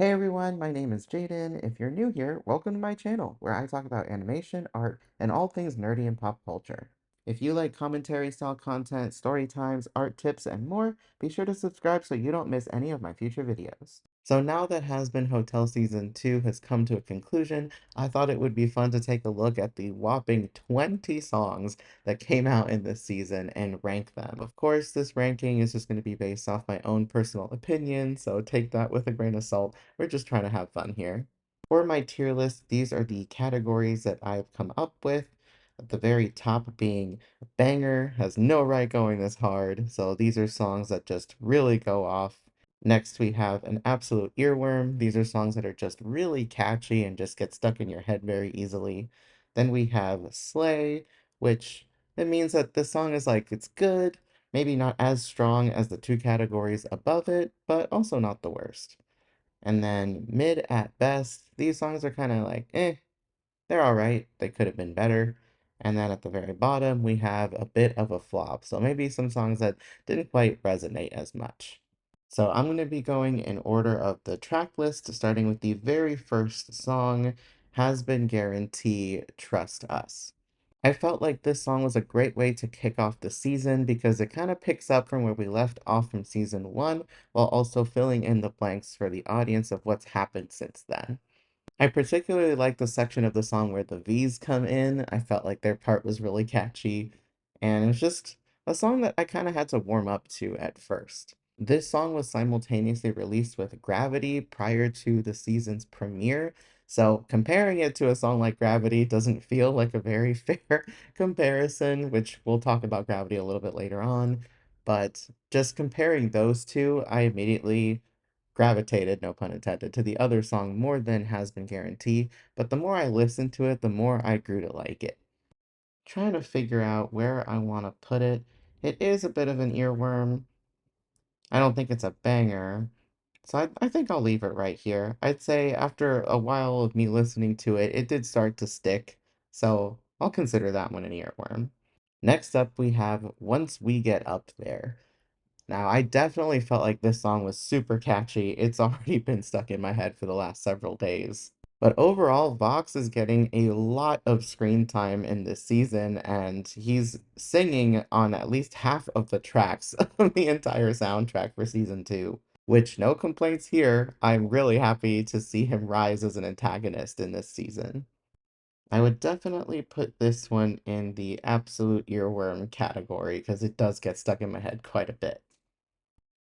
Hey everyone, my name is Jaden. If you're new here, welcome to my channel where I talk about animation, art, and all things nerdy and pop culture. If you like commentary style content, story times, art tips, and more, be sure to subscribe so you don't miss any of my future videos. So now that Hazbin Hotel Season 2 has come to a conclusion, I thought it would be fun to take a look at the whopping 20 songs that came out in this season and rank them. Of course, this ranking is just going to be based off my own personal opinion, so take that with a grain of salt. We're just trying to have fun here. For my tier list, these are the categories that I've come up with. At the very top being banger, has no right going this hard, so these are songs that just really go off. Next, we have an absolute earworm. These are songs that are just really catchy and just get stuck in your head very easily. Then we have Slay, which it means that this song is like, it's good, maybe not as strong as the two categories above it, but also not the worst. And then mid at best, these songs are kind of like, they're all right. They could have been better. And then at the very bottom, we have a bit of a flop. So maybe some songs that didn't quite resonate as much. So I'm going to be going in order of the track list, starting with the very first song, Has Been Guarantee Trust Us. I felt like this song was a great way to kick off the season because it kind of picks up from where we left off from season 1 while also filling in the blanks for the audience of what's happened since then. I particularly like the section of the song where the V's come in. I felt like their part was really catchy, and it was just a song that I kind of had to warm up to at first. This song was simultaneously released with Gravity prior to the season's premiere, so comparing it to a song like Gravity doesn't feel like a very fair comparison, which we'll talk about Gravity a little bit later on. But just comparing those two, I immediately gravitated, no pun intended, to the other song more than Has Been Guaranteed, but the more I listened to it, the more I grew to like it. Trying to figure out where I want to put it. It is a bit of an earworm. I don't think it's a banger, so I think I'll leave it right here. I'd say after a while of me listening to it, it did start to stick, so I'll consider that one an earworm. Next up, we have Once We Get Up There. Now, I definitely felt like this song was super catchy. It's already been stuck in my head for the last several days. But overall, Vox is getting a lot of screen time in this season, and he's singing on at least half of the tracks of the entire soundtrack for season 2. Which, no complaints here. I'm really happy to see him rise as an antagonist in this season. I would definitely put this one in the absolute earworm category because it does get stuck in my head quite a bit.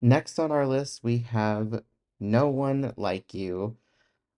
Next on our list, we have No One Like You.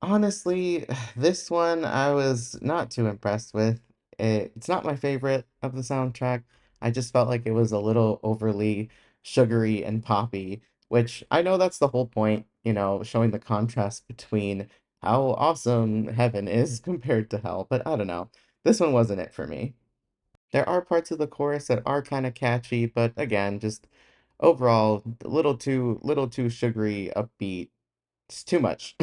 Honestly, this one I was not too impressed with. It's not my favorite of the soundtrack. I just felt like it was a little overly sugary and poppy, which I know that's the whole point, showing the contrast between how awesome heaven is compared to hell, but I don't know. This one wasn't it for me. There are parts of the chorus that are kind of catchy, but again, just overall a little too sugary, upbeat. It's too much.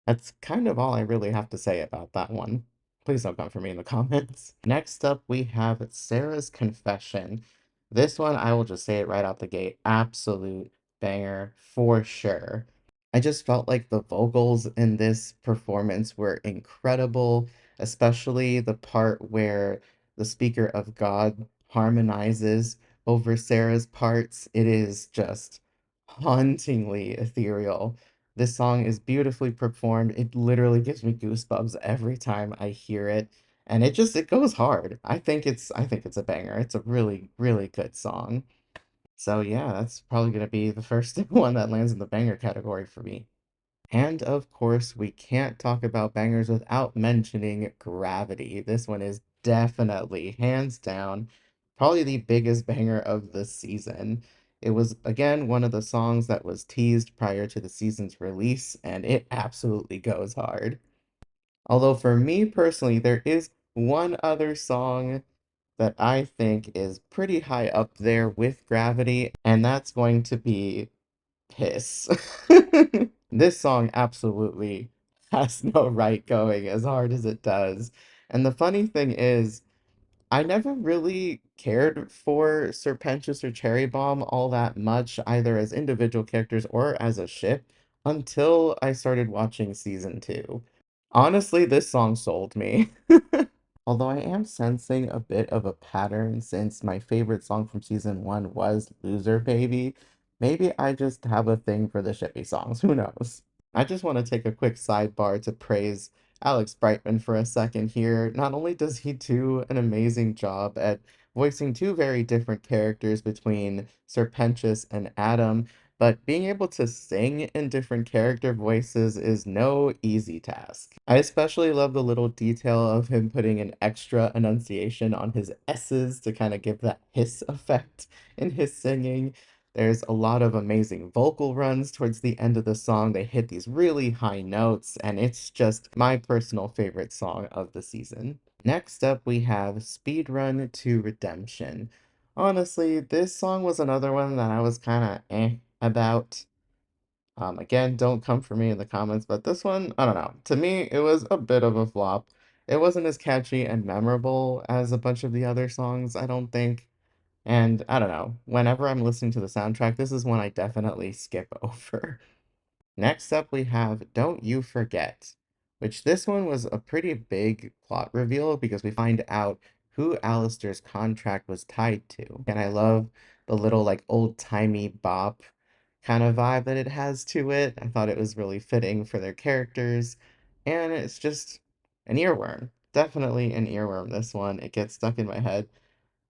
That's kind of all I really have to say about that one. Please don't come for me in the comments. Next up, we have Sarah's Confession. This one, I will just say it right out the gate. Absolute banger for sure. I just felt like the vocals in this performance were incredible, especially the part where the speaker of God harmonizes over Sarah's parts. It is just hauntingly ethereal. This song is beautifully performed. It literally gives me goosebumps every time I hear it, and it goes hard. I think it's a banger. It's a really, really good song. So yeah, that's probably gonna be the first one that lands in the banger category for me. And of course, we can't talk about bangers without mentioning Gravity. This one is definitely, hands down, probably the biggest banger of the season. It was, again, one of the songs that was teased prior to the season's release, and it absolutely goes hard. Although, for me personally, there is one other song that I think is pretty high up there with Gravity, and that's going to be Piss. This song absolutely has no right going as hard as it does. And the funny thing is, I never really cared for Serpentious or Cherry Bomb all that much, either as individual characters or as a ship. until I started watching season 2. Honestly, this song sold me. Although I am sensing a bit of a pattern since my favorite song from season 1 was Loser Baby. Maybe I just have a thing for the shippy songs, who knows? I just want to take a quick sidebar to praise Alex Brightman for a second here. Not only does he do an amazing job at voicing two very different characters between Serpentious and Adam, but being able to sing in different character voices is no easy task. I especially love the little detail of him putting an extra enunciation on his S's to kind of give that hiss effect in his singing. There's a lot of amazing vocal runs towards the end of the song. They hit these really high notes, and it's just my personal favorite song of the season. Next up, we have Speedrun to Redemption. Honestly, this song was another one that I was kind of about. Again, don't come for me in the comments, but this one, I don't know. To me, it was a bit of a flop. It wasn't as catchy and memorable as a bunch of the other songs, I don't think. And I don't know, whenever I'm listening to the soundtrack, this is one I definitely skip over. Next up, we have Don't You Forget, which this one was a pretty big plot reveal because we find out who Alistair's contract was tied to. And I love the little like old-timey bop kind of vibe that it has to it. I thought it was really fitting for their characters. And it's just an earworm. Definitely an earworm, this one. It gets stuck in my head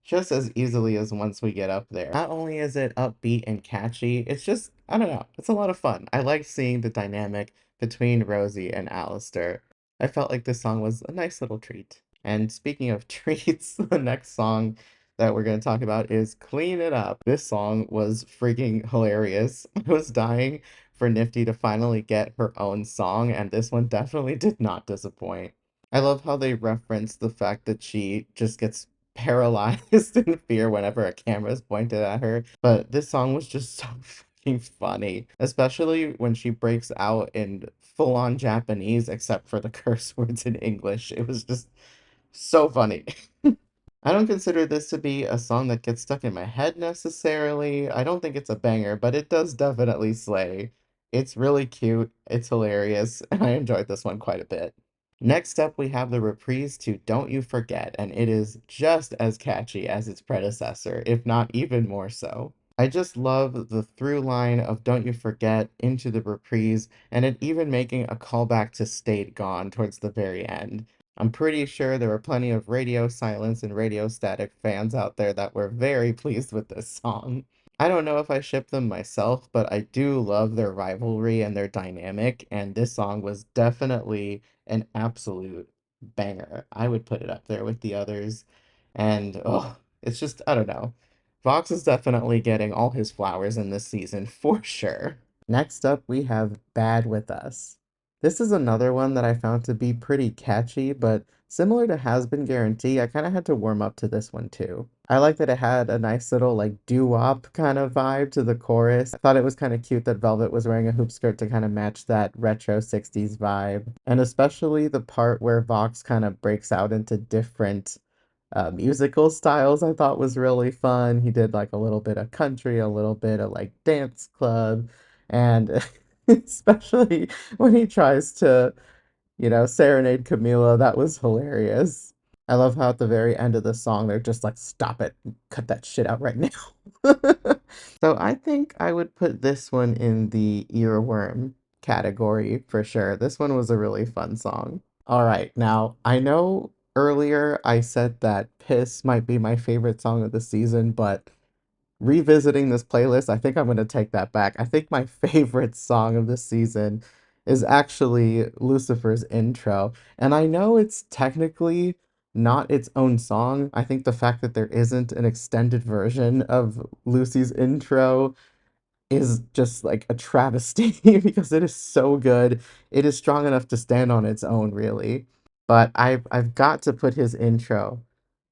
just as easily as once we get up there. Not only is it upbeat and catchy, it's just, I don't know, it's a lot of fun. I like seeing the dynamic between Rosie and Alistair. I felt like this song was a nice little treat. And speaking of treats, the next song that we're going to talk about is Clean It Up. This song was freaking hilarious. I was dying for Nifty to finally get her own song, and this one definitely did not disappoint. I love how they reference the fact that she just gets paralyzed in fear whenever a camera is pointed at her. But this song was just so fucking funny, especially when she breaks out in full on Japanese, except for the curse words in English. It was just so funny. I don't consider this to be a song that gets stuck in my head necessarily. I don't think it's a banger, but it does definitely slay. It's really cute, it's hilarious, and I enjoyed this one quite a bit. Next up, we have the reprise to Don't You Forget, and it is just as catchy as its predecessor, if not even more so. I just love the through line of Don't You Forget into the reprise, and it even making a callback to Stayed Gone towards the very end. I'm pretty sure there were plenty of radio silence and radio static fans out there that were very pleased with this song. I don't know if I ship them myself, but I do love their rivalry and their dynamic, and this song was definitely an absolute banger. I would put it up there with the others. And oh, it's just, I don't know. Vox is definitely getting all his flowers in this season for sure. Next up, we have Bad With Us. This is another one that I found to be pretty catchy, but similar to Has Been Guarantee, I kind of had to warm up to this one too. I like that it had a nice little like doo-wop kind of vibe to the chorus. I thought it was kind of cute that Velvet was wearing a hoop skirt to kind of match that retro 60s vibe. And especially the part where Vox kind of breaks out into different musical styles I thought was really fun. He did like a little bit of country, a little bit of like dance club, and especially when he tries to, serenade Camila, that was hilarious. I love how at the very end of the song they're just like, stop it, cut that shit out right now. So I think I would put this one in the earworm category for sure. This one was a really fun song. All right, now I know earlier I said that Piss might be my favorite song of the season, but revisiting this playlist, I think I'm going to take that back. I think my favorite song of the season is actually Lucifer's intro. And I know it's technically not its own song. I think the fact that there isn't an extended version of Lucy's intro is just like a travesty because it is so good. It is strong enough to stand on its own, really. But I've got to put his intro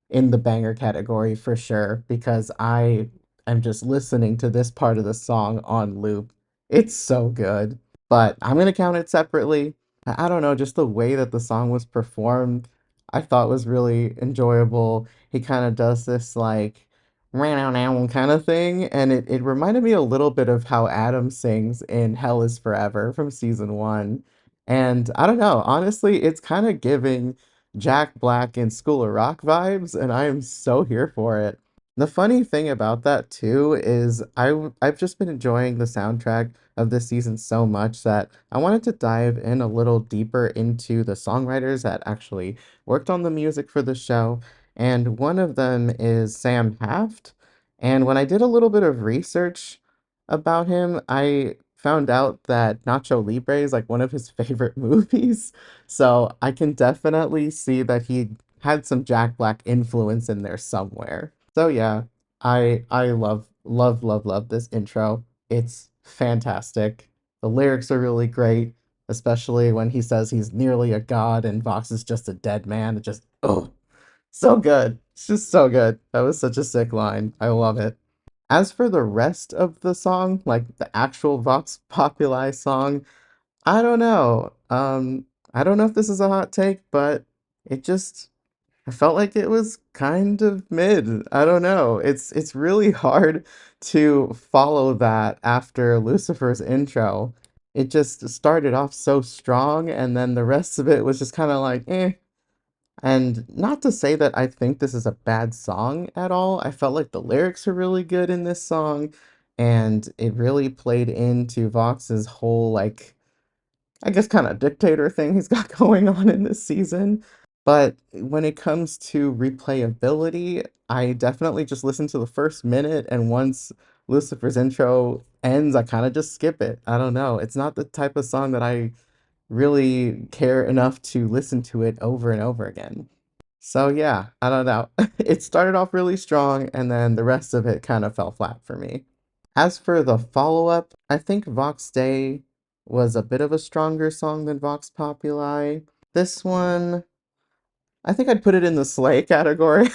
in the banger category for sure because I am just listening to this part of the song on loop. It's so good. But I'm going to count it separately. I don't know, just the way that the song was performed, I thought was really enjoyable. He kind of does this like kind of thing, and it reminded me a little bit of how Adam sings in Hell is Forever from season one. And I don't know, honestly, it's kind of giving Jack Black in School of Rock vibes, and I am so here for it. The funny thing about that too is I've just been enjoying the soundtrack of this season so much that I wanted to dive in a little deeper into the songwriters that actually worked on the music for the show, and one of them is Sam Haft. And when I did a little bit of research about him, I found out that Nacho Libre is like one of his favorite movies. So I can definitely see that he had some Jack Black influence in there somewhere. So yeah, I love this intro. It's fantastic. The lyrics are really great, especially when he says he's nearly a god and Vox is just a dead man. It just so good. It's just so good. That was such a sick line. I love it. As for the rest of the song, like the actual Vox Populi song, I don't know. I don't know if this is a hot take, but it just I felt like it was kind of mid. I don't know. It's really hard to follow that after Lucifer's intro. It just started off so strong, and then the rest of it was just kind of like, eh. And not to say that I think this is a bad song at all. I felt like the lyrics are really good in this song, and it really played into Vox's whole, like, I guess, kind of dictator thing he's got going on in this season. But when it comes to replayability, I definitely just listen to the first minute, and once Lucifer's intro ends, I kind of just skip it. I don't know. It's not the type of song that I really care enough to listen to it over and over again. So yeah, I don't know. It started off really strong, and then the rest of it kind of fell flat for me. As for the follow-up, I think Vox Day was a bit of a stronger song than Vox Populi. This one, I think I'd put it in the Slay category.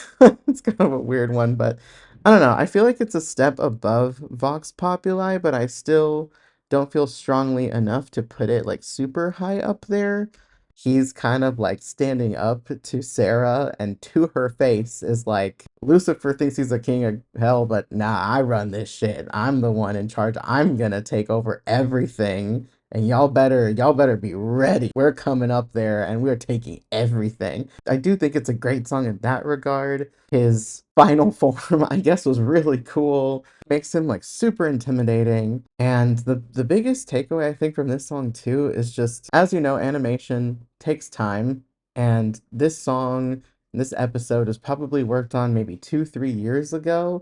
It's kind of a weird one, but I don't know. I feel like it's a step above Vox Populi, but I still don't feel strongly enough to put it like super high up there. He's kind of like standing up to Sarah, and to her face is like, Lucifer thinks he's the king of hell, but nah, I run this shit. I'm the one in charge. I'm gonna take over everything. And y'all better be ready. We're coming up there and we're taking everything. I do think it's a great song in that regard. His final form, I guess, was really cool. Makes him like super intimidating. And the biggest takeaway I think from this song too is just, as you know, animation takes time. And this song, this episode is probably worked on maybe 2, 3 years ago.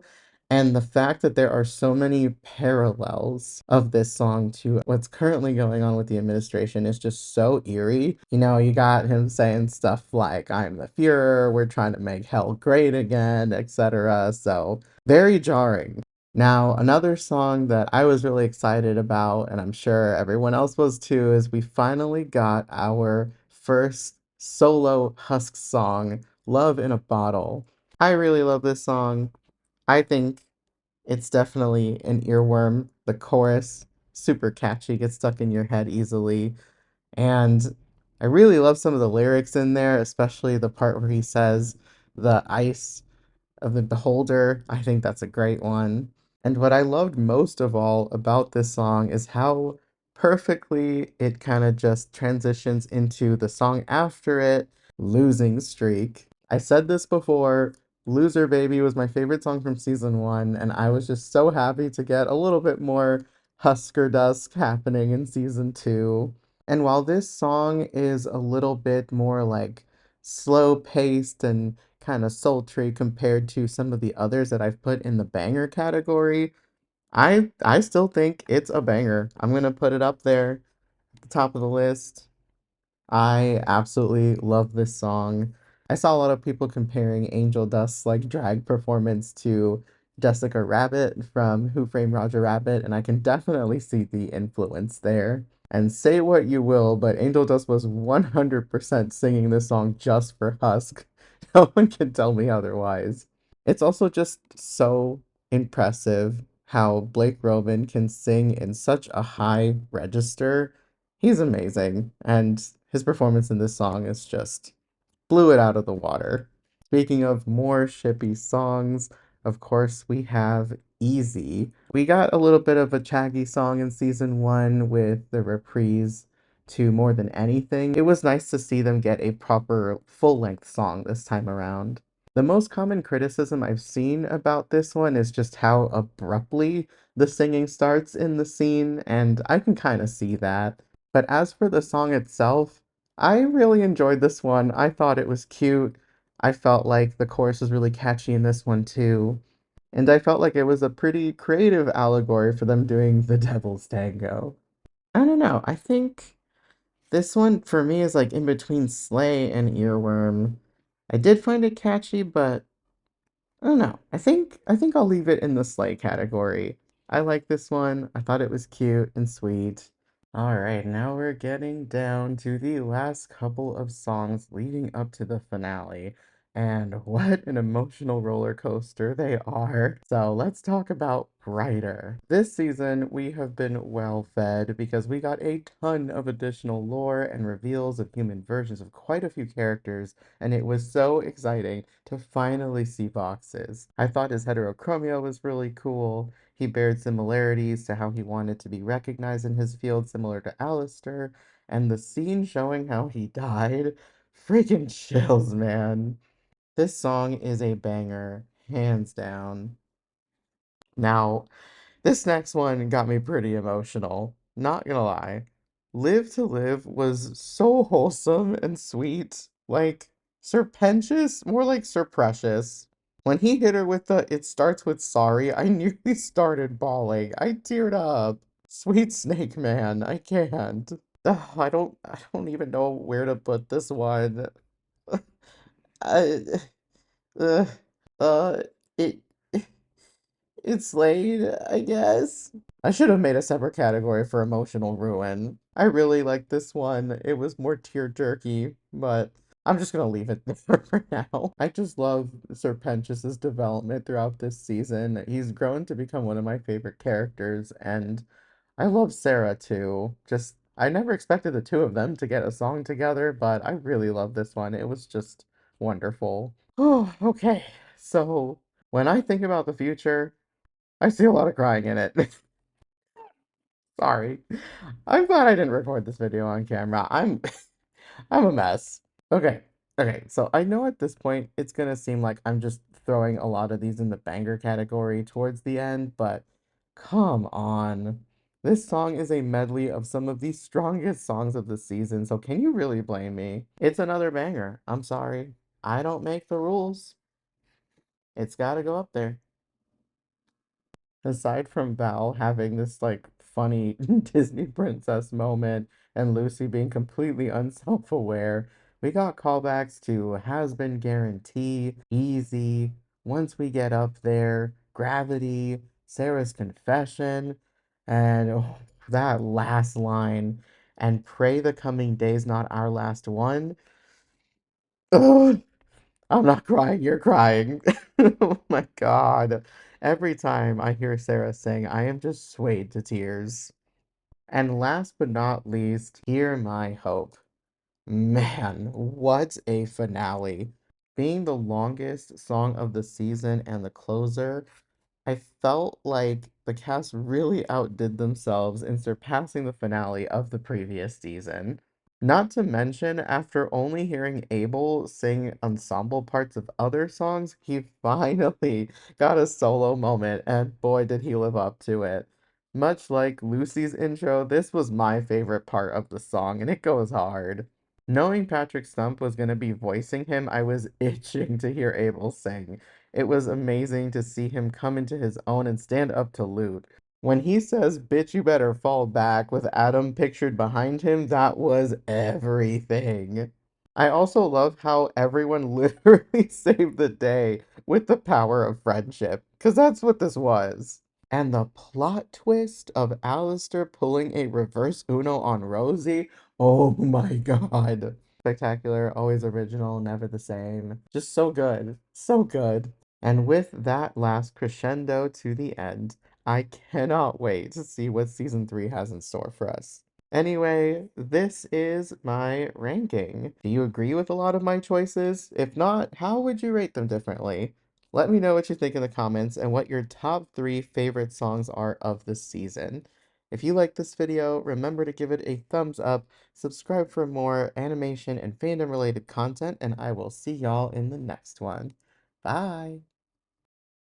And the fact that there are so many parallels of this song to what's currently going on with the administration is just so eerie. You know, you got him saying stuff like, I'm the Fuhrer, we're trying to make hell great again, etc. So, very jarring. Now, another song that I was really excited about, and I'm sure everyone else was too, is we finally got our first solo Husk song, Love in a Bottle. I really love this song. I think it's definitely an earworm. The chorus, super catchy, gets stuck in your head easily. And I really love some of the lyrics in there, especially the part where he says, the ice of the beholder. I think that's a great one. And what I loved most of all about this song is how perfectly it kind of just transitions into the song after it, Losing Streak. I said this before, Loser Baby was my favorite song from season one, and I was just so happy to get a little bit more Husker Dusk happening in season two. And while this song is a little bit more like slow paced and kind of sultry compared to some of the others that I've put in the banger category, I still think it's a banger. I'm gonna put it up there at the top of the list. I absolutely love this song. I saw a lot of people comparing Angel Dust's like drag performance to Jessica Rabbit from Who Framed Roger Rabbit, and I can definitely see the influence there. And say what you will, but Angel Dust was 100% singing this song just for Husk. No one can tell me otherwise. It's also just so impressive how Blake Roman can sing in such a high register. He's amazing, and his performance in this song is just blew it out of the water. Speaking of more shippy songs, Of course, we have Easy. We got a little bit of a Chaggy song in season one with the reprise to More Than Anything. It was nice to see them get a proper full-length song this time around. The most common criticism I've seen about this one is just how abruptly the singing starts in the scene, and I can kind of see that. But as for the song itself, I really enjoyed this one. I thought it was cute. I felt like the chorus was really catchy in this one too. And I felt like it was a pretty creative allegory for them doing the Devil's Tango. I don't know. I think this one for me is like in between Slay and Earworm. I did find it catchy, but I don't know. I think I'll leave it in the Slay category. I like this one. I thought it was cute and sweet. All right, now we're getting down to the last couple of songs leading up to the finale. And what an emotional roller coaster they are. So let's talk about Brighter. This season, we have been well fed because we got a ton of additional lore and reveals of human versions of quite a few characters, and it was so exciting to finally see Vox's. I thought his heterochromia was really cool. He bared similarities to how he wanted to be recognized in his field, similar to Alistair, and the scene showing how he died freaking chills, man. This song is a banger, hands down. Now, this next one got me pretty emotional, not gonna lie. Live to Live was so wholesome and sweet. Like, Serpentious, more like Serprecious. When he hit her with the "it starts with sorry," I nearly started bawling. I teared up. Sweet Snake Man, I can't. Ugh, I don't even know where to put this one. I, uh, uh, it, it's late, I guess. I should have made a separate category for emotional ruin. I really liked this one. It was more tear jerky, but I'm just gonna leave it there for now. I just love Serpentious's development throughout this season. He's grown to become one of my favorite characters, and I love Sarah too. Just I never expected the two of them to get a song together, but I really love this one. It was just wonderful. Oh, okay. So when I think about the future, I see a lot of crying in it. Sorry. I'm glad I didn't record this video on camera. I'm a mess. Okay. Okay. So I know at this point it's gonna seem like I'm just throwing a lot of these in the banger category towards the end, but come on. This song is a medley of some of the strongest songs of the season, so can you really blame me? It's another banger. I'm sorry. I don't make the rules. It's gotta go up there. Aside from Val having this like funny Disney princess moment and Lucy being completely unself-aware, we got callbacks to Hazbin Guarantee, Easy, Once We Get Up There, Gravity, Sarah's Confession, and that last line, and pray the coming day's not our last one. Ugh, I'm not crying, you're crying. Oh my God. Every time I hear Sarah sing, I am just swayed to tears. And last but not least, Hear My Hope. Man, what a finale. Being the longest song of the season and the closer, I felt like the cast really outdid themselves in surpassing the finale of the previous season. Not to mention, after only hearing Abel sing ensemble parts of other songs, he finally got a solo moment, and boy, did he live up to it. Much like Lucy's intro, this was my favorite part of the song, and it goes hard. Knowing Patrick Stump was going to be voicing him, I was itching to hear Abel sing. It was amazing to see him come into his own and stand up to Lute. When he says, "Bitch, you better fall back," with Adam pictured behind him, that was everything. I also love how everyone literally saved the day with the power of friendship, because that's what this was. And the plot twist of Alistair pulling a reverse Uno on Rosie, oh my God. Spectacular, always original, never the same. Just so good. So good. And with that last crescendo to the end, I cannot wait to see what season 3 has in store for us. Anyway, this is my ranking. Do you agree with a lot of my choices? If not, how would you rate them differently? Let me know what you think in the comments and what your top 3 favorite songs are of the season. If you like this video, remember to give it a thumbs up, subscribe for more animation and fandom related content, and I will see y'all in the next one. Bye!